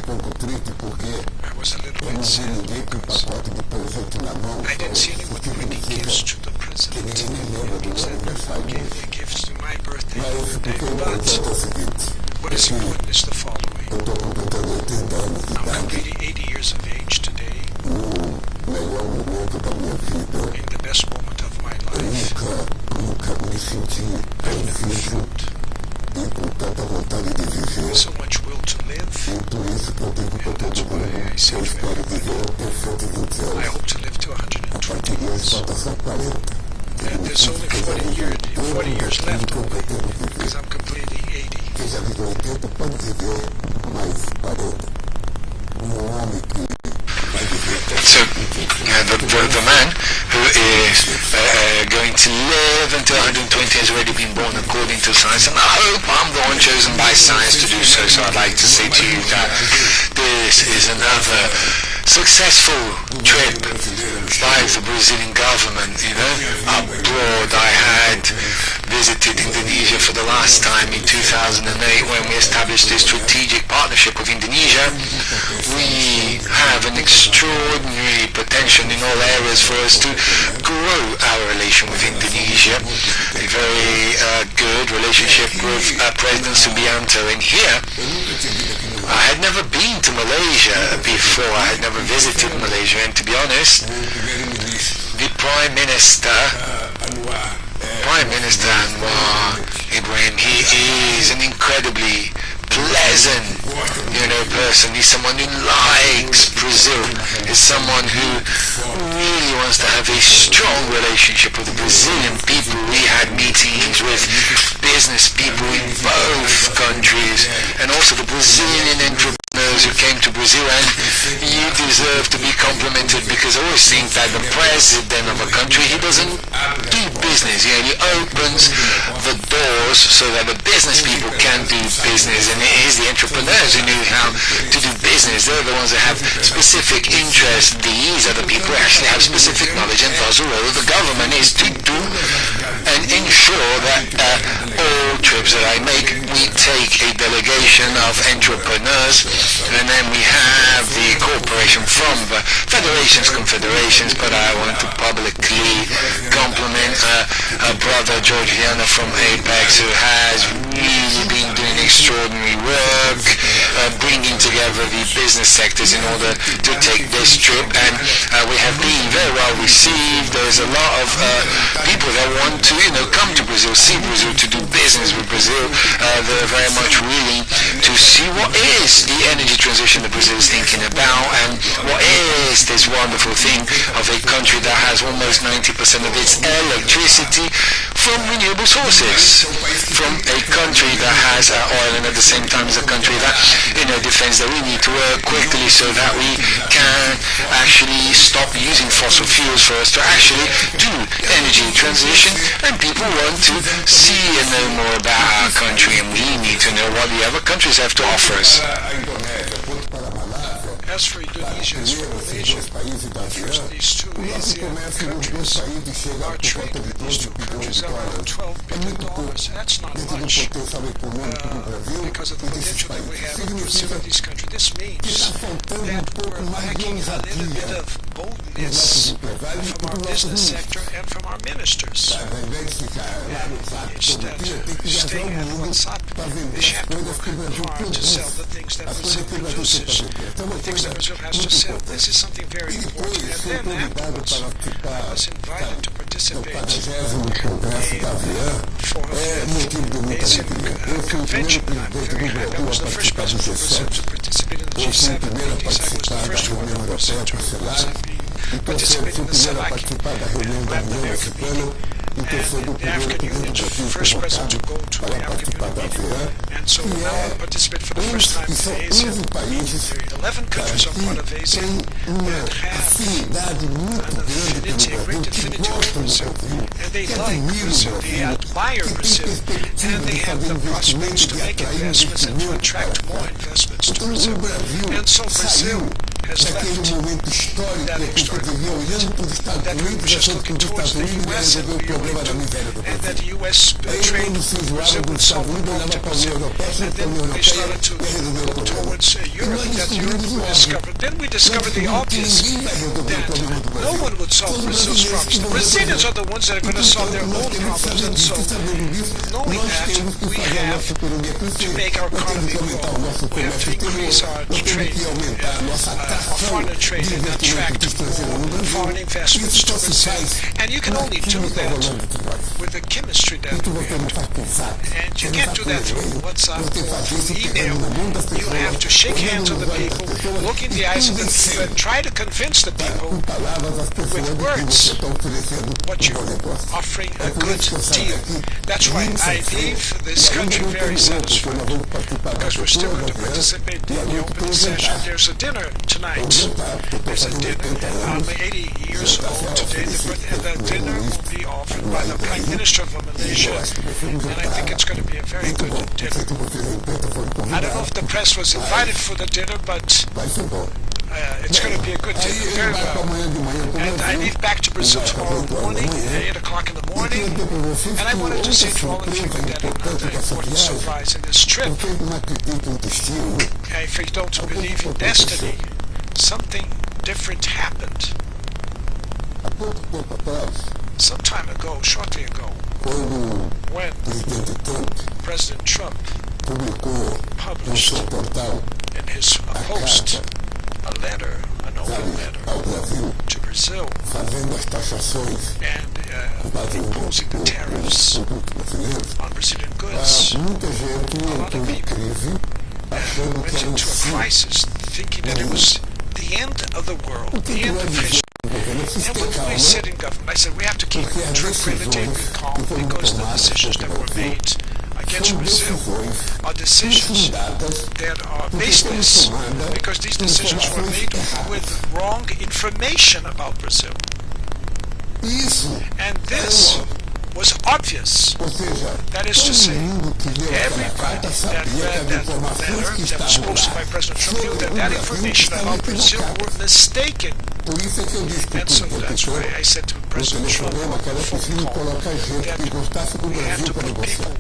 I was a little bit sad because I didn't see anyone bringing gifts to the president. It means that everyone gave me gifts to my birthday today. But what is important is the following. I'm completing 80 years of age today. In the best moment of my life. I've never felt so much will to live, and that's why I say to everybody, I hope to live to 120 years. And there's only 40 years left only, because I'm completing 80. So, the man who is going to live until 120 has already been born according to science, and I hope I'm the one chosen by science to do so. So I'd like to say to you that this is another successful trip by the Brazilian government. Abroad I had visited Indonesia for the last time in 2008 when we established a strategic partnership with Indonesia. We have an extraordinary potential in all areas for us to grow our relation with Indonesia. A very good relationship with President Subianto. And here, I had never been to Malaysia before. I had never visited Malaysia, and to be honest, the Prime Minister Anwar Ibrahim, he is an incredibly pleasant, person. He's someone who likes Brazil. He's someone who really wants to have a strong relationship with the Brazilian people. We had meetings with business people in both countries, and also the Brazilian entrepreneurs who came to Brazil, and you deserve to be complimented, because I always think that the president of a country, he doesn't do business. He opens the doors so that the business people can do business, and it is the entrepreneurs who know how to do business. They're the ones that have specific interests. These are the people who actually have specific knowledge, and thus the role of the government is to do and ensure that all trips that I make, we take a delegation of entrepreneurs, and then we have the cooperation from the federations, confederations. But I want to publicly compliment our brother George Viana from Apex, who has really been doing extraordinary work, bringing together the business sectors in order to take this trip, and we have been very well received. There's a lot of people that want to come to Brazil, see Brazil, to do business with Brazil. They're very much willing to see what is the energy transition that Brazil is thinking about, and what is this wonderful thing of a country that has almost 90% of its electricity from renewable sources, from a country that has oil, and at the same time is a country that defends that we need to work quickly so that we can actually stop using fossil fuels for us to actually do energy transition. And people want to see and know more about our country, and we need to know what the other countries have to offer us. As for Indonesia, as for Malaysia, first these two ASEAN countries, our trade with these two countries are around $12 billion. That's not much because of the potential that we have in Brazil and these countries. This means that we're lacking a little bit of boldness from our business sector and from our ministers. Instead of staying at WhatsApp, they have to work hard to sell the things that Brazil produces, the things that Brazil has to sell. This is something very important. And then afterwards, I was invited to participate in the 45th ASEAN convention. I'm very happy. I was the first president of Brazil to participate in the G7 meetings. I was the first one that was sent to participate in the CELAC, Latin American meeting, and the African Union's first president to go to the African Union meeting. And so now I participate for the first time in the ASEAN. There are 11 countries are part of ASEAN that have a great affinity with Brazil, and they like Brazil, they admire Brazil, and they have the prospects to make investments and to attract more investments to Brazil. And so Brazil has left that historical moment, that we were just looking towards the U.S. and that the U.S. trade with Brazil would solve the problem to Brazil. And then we started to look towards Europe, that Europe would discover. Then we discovered the obvious, that no one would solve Brazil's problems. The Brazilians are the ones that are going to solve their own problems. And so, knowing that, we have to make our economy grow. We have to increase our trade, our foreign trade, and attract more foreign investments to Brazil. And you can only do that with the chemistry that we have. And you can't do that through WhatsApp or through email. You have to shake hands with the people, look in the eyes of the people, and try to convince the people with words what you're offering a good deal. That's why I leave this country very satisfied, because we're still going to participate in the opening session. There's a dinner tonight. There's a dinner. I'm 80 years old today, and the dinner will be offered by the Prime Minister of Malaysia, and I think it's going to be a very good dinner. I don't know if the press was invited for the dinner, but it's going to be a good dinner, very well. And I leave back to Brazil tomorrow morning, at 8 o'clock in the morning, and I wanted to say to all of you that another important surprise in this trip, if you don't believe in destiny, something different happened. Some time ago, shortly ago, when President Trump published in his post a letter, an open letter to Brazil, and imposing the tariffs on Brazilian goods, a lot of people went into a crisis thinking that it was the end of the world, the end of history. And when we sit in government, I said we have to keep tranquility and calm, because the decisions that were made against Brazil are decisions that are baseless, because these decisions were made with wrong information about Brazil. And this was obvious. That is to say, everybody that read that letter that was posted by President Trump knew that information about Brazil were mistaken. And so that's why I said to President Trump on the phone call that we have to put people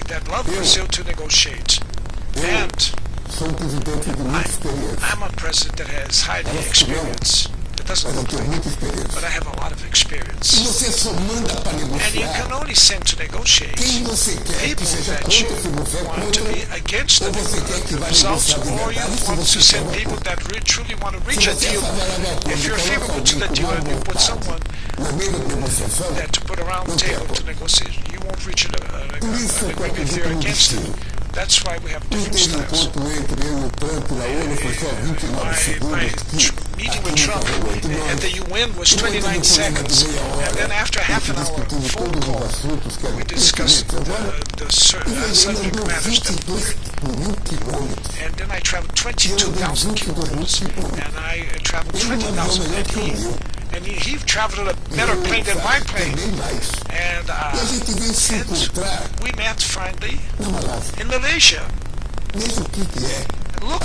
that love Brazil to negotiate. And I'm a president that has highly experience. It doesn't look like it, but I have a lot of experience. And you can only send to negotiate people that you want to be against the results, or you want to send people that truly want to reach a deal. If you're favorable to the deal and you put someone that to put around the table to negotiate, you won't reach an agreement if they're against it. That's why we have different styles. My meeting with Trump at the UN was 29 seconds. And then after half an hour phone call, we discussed the subject matters that were. And then I traveled 22,000 kilometers. And I traveled 20,000 and he traveled on a better plane than my plane. And we met finally in Malaysia. Look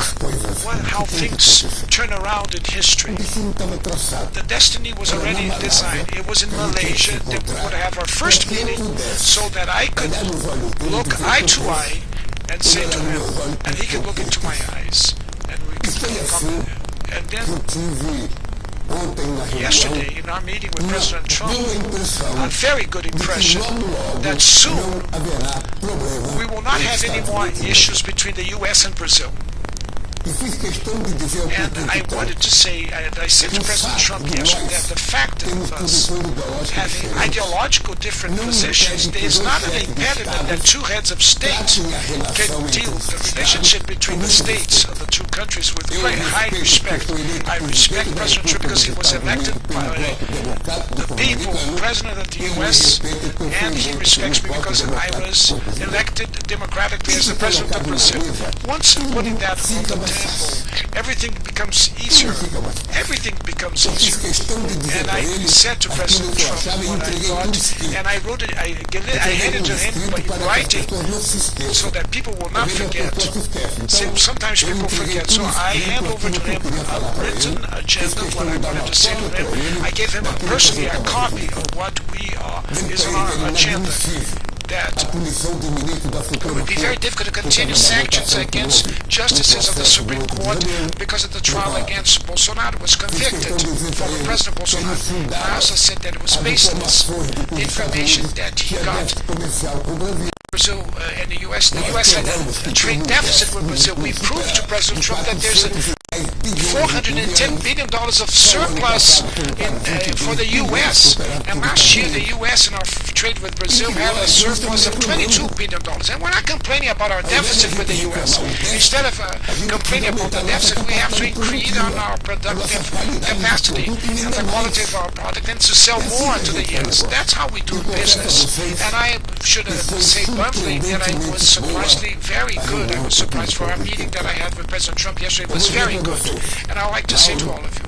how things turn around in history. The destiny was already designed. It was in Malaysia that we would have our first meeting, so that I could look eye to eye and say to him, and he could look into my eyes, and we could come. And then yesterday, in our meeting with President Trump, a very good impression that soon we will not have any more issues between the U.S. and Brazil. And I wanted to say, and I said to President Trump yesterday, that the fact of us having ideological different positions is not an impediment that two heads of state can deal with the relationship between the states of the two countries with great high respect. I respect President Trump because he was elected by the people, President of the U.S., and he respects me because I was elected democratically as the President of Brazil. Once putting that on the table, everything becomes easier. Everything becomes easier. And I said to President Trump what I thought, and I wrote it, I handed it to him in writing so that people will not forget. Sometimes people forget. So I hand over to him a written agenda, what I wanted to say to him. I gave him personally a copy of what is on our agenda. That it would be very difficult to continue sanctions against justices of the Supreme Court because of the trial against Bolsonaro was convicted, former President Bolsonaro. I also said that it was based on this information that he got. Brazil and the U.S. The U.S. had a trade deficit with Brazil. We proved to President Trump that there's $410 billion of surplus for the U.S. And last year, the U.S. in our trade with Brazil had a surplus of $22 billion. And we're not complaining about our deficit with the U.S. Instead of complaining about the deficit, we have to increase on our productive capacity and the quality of our product and to sell more to the U.S. That's how we do business. And I should say bluntly that I was surprisingly very good. I was surprised for our meeting that I had with President Trump yesterday. It was very good. And I'd like to say to all of you,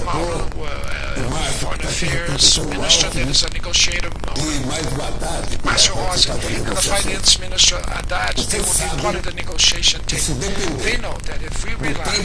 Mauro, Foreign Affairs Minister, that is a negotiator, Inacio, and the Finance Minister, Haddad, they will be part of the negotiation table. They know that if we rely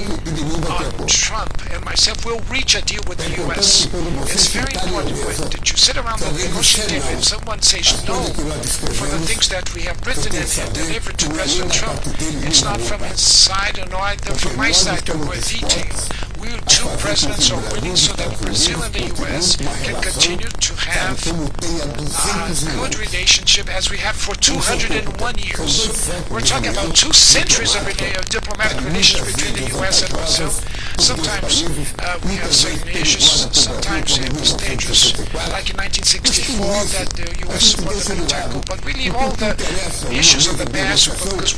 on Trump and myself, we'll reach a deal with the U.S. It's very important that you sit around the negotiating table. If someone says no for the things that we have written and delivered to President Trump, it's not from his side and neither from my side that we're vetoing. We two presidents are willing so that Brazil and the U.S. can continue to have a good relationship as we have for 201 years. We're talking about 2 centuries of diplomatic relations between the U.S. and Brazil. Sometimes we have certain issues. Sometimes it was dangerous, like in 1964, that the U.S. supported the tackle. But we leave all the issues of the past because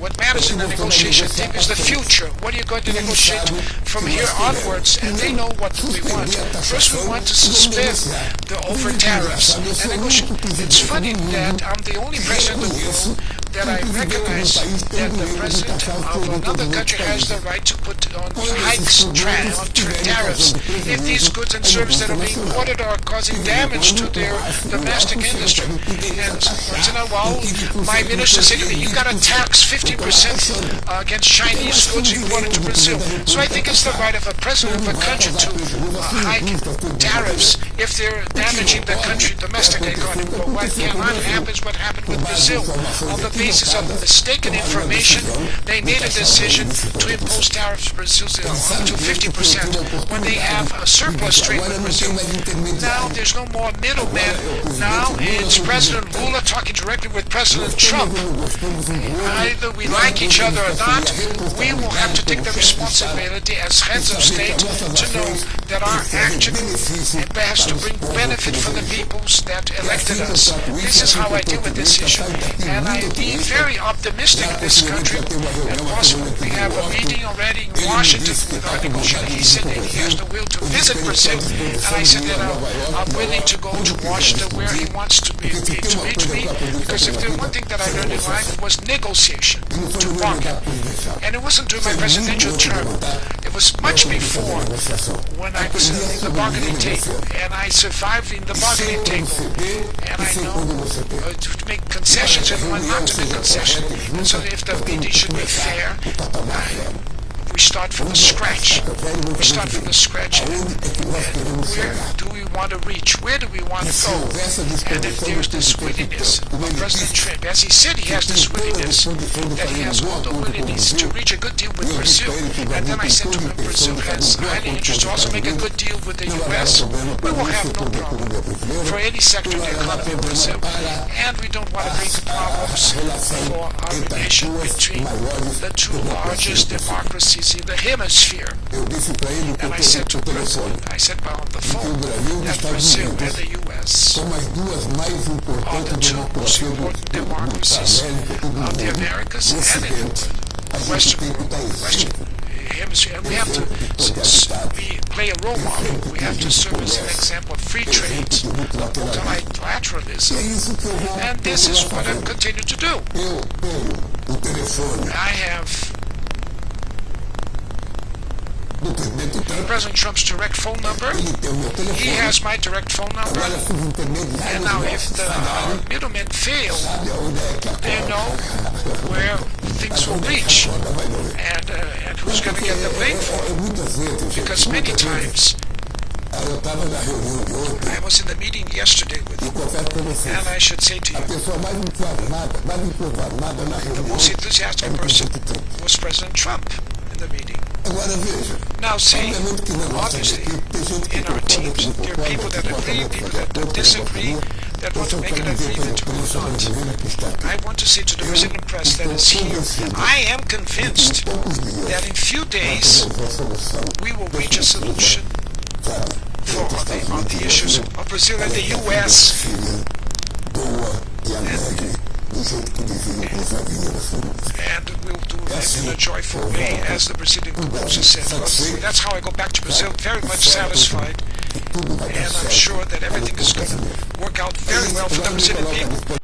what matters in the negotiation team is the future. What are you going to negotiate from here onwards? And they know what we want. First, we want to suspend the over tariffs and negotiate. It's funny that I'm the only president of the world that I recognize that the president of another country has the right to put on hikes on tariffs if these goods and services that are being imported are causing damage to their domestic industry. And once in a while, my minister said to me, you got to tax 50% against Chinese goods imported to Brazil. So I think it's the right of a president of a country to hike tariffs if they're damaging the country domestic economy. But what cannot happen is what happened with Brazil. On the basis of mistaken information, they made a decision to impose tariffs to Brazil up to 50% when they have a surplus trade with Brazil. Now there's no more middleman. Now it's President Lula talking directly with President Trump. Either we like each other or not, we will have to take the responsibility as heads of state to know that our action has to bring benefit for the peoples that elected us. This is how I deal with this issue. And I be very optimistic in this country. And possibly we have a meeting already in Washington with our negotiator. He said that he has the will to visit Brazil. And I said that I'm willing to go to Washington where he wants to meet me. Because if there's one thing that I learned in life was negotiation, to bargain. And it wasn't during my presidential term. It was much before when I was in the bargaining table. And I survived in the bargaining table. And I know to make concessions and when not to make concessions. And so if the meeting should be fair, we start from the scratch. We start from the scratch. And where do we want to reach? Where do we want to go? And if there's this willingness of President Trump, as he said, he has this willingness, that he has all the willingness to reach a good deal with Brazil. And then I said to him, Brazil has highly interest to also make a good deal with the U.S. We will have no problem for any sector of the economy in Brazil. And we don't want to bring problems for our relation between the 2 largest democracies in the hemisphere. And I said to President, on the phone, that Brazil and the U.S. are the 2 most important democracies of the Americas and in the Western hemisphere. And we have to play a role model. We have to serve as an example of free trade, of multilateralism. And this is what I continue to do. I have President Trump's direct phone number. He has my direct phone number. And now if the middlemen fail, they know where things will reach and who's going to get the blame for it. Because many times, I was in the meeting yesterday with you, and I should say to you, the most enthusiastic person was President Trump in the meeting. Now see, obviously, in our teams, there are people that agree, people that disagree, that want to make an agreement or not. I want to say to the Brazilian press that is here, I am convinced that in few days we will reach a solution on the issues of Brazil and the U.S. And we'll do that in a joyful way, as the Brazilian composer said. That's how I go back to Brazil, very much satisfied. And I'm sure that everything is going to work out very well for the Brazilian people.